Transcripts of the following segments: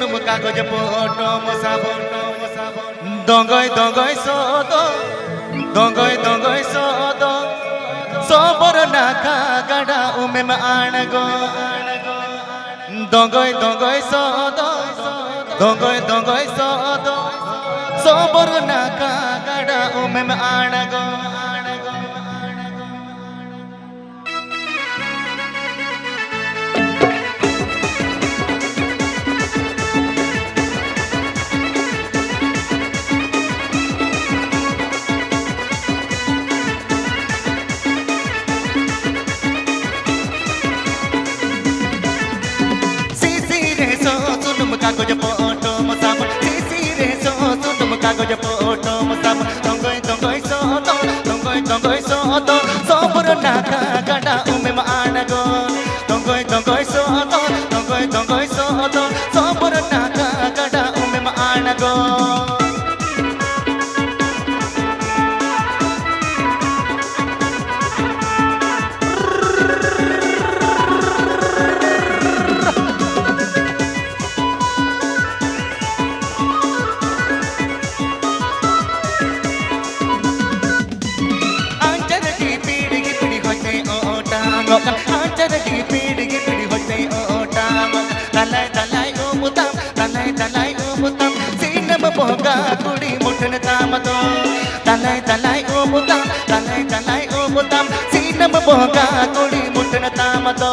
sunum kagoj poto musabon dongoy dongoy sodo sobor naka gada umem anago dongoy sodo sobor naka gada umem anago kagoj poto musabon sisi re so sunum kagoj poto musabon dongoy sodo sobor naka gada umem anago dongoy sodo sobor naka gada umem anago anjar di pidi hote otam dalai umutam sinam boga kudi muthan tamato dalai umutam sinam boga kudi muthan tamato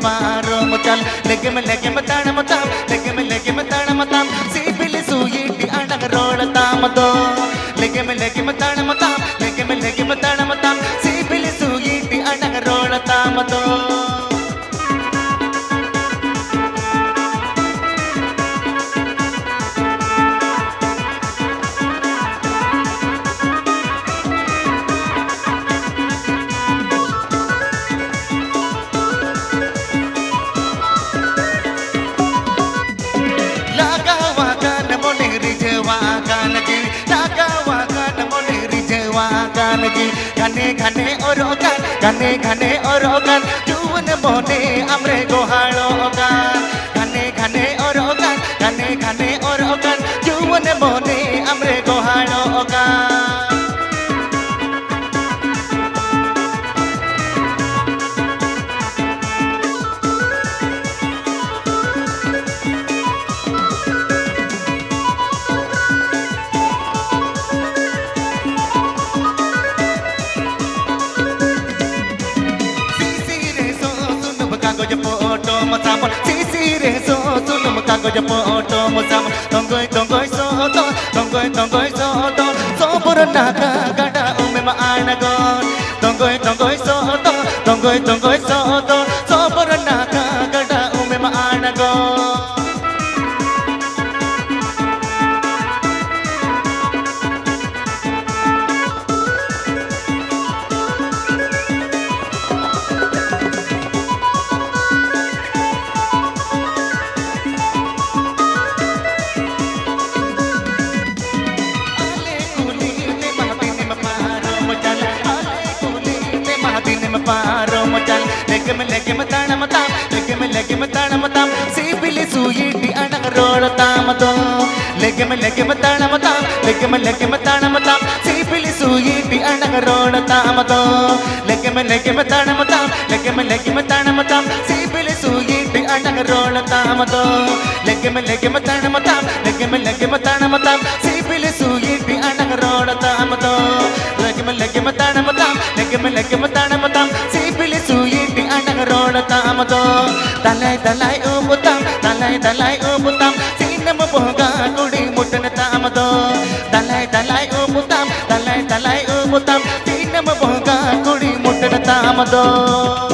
paro mutal legem tanamatam sipil suyiti anang rola tamado legem tanamatam sipil suyiti anang rola tamado घने orogan juwan mone amre gohalogan घने orogan juwan mone amre gohalogan kagoj poto musabon sisi re so sunum kagoj poto musabon dongoy sodo sobor naka gada umem anagon dongoy sodo sobor naka gada umem anagon paro mutal legem tanamatam sipil suyiti anang rola tamado legem tanamatam sipil suyiti anang rola tamado legem tanamatam sipil suyiti anang rola tamado legem tanamatam sipil suyiti anang rola tamado legem tanamatam sipil suyiti anang rola tamado dalai umutam sinam boga kudi muthan tamado dalai umutam sinam boga kudi muthan tamado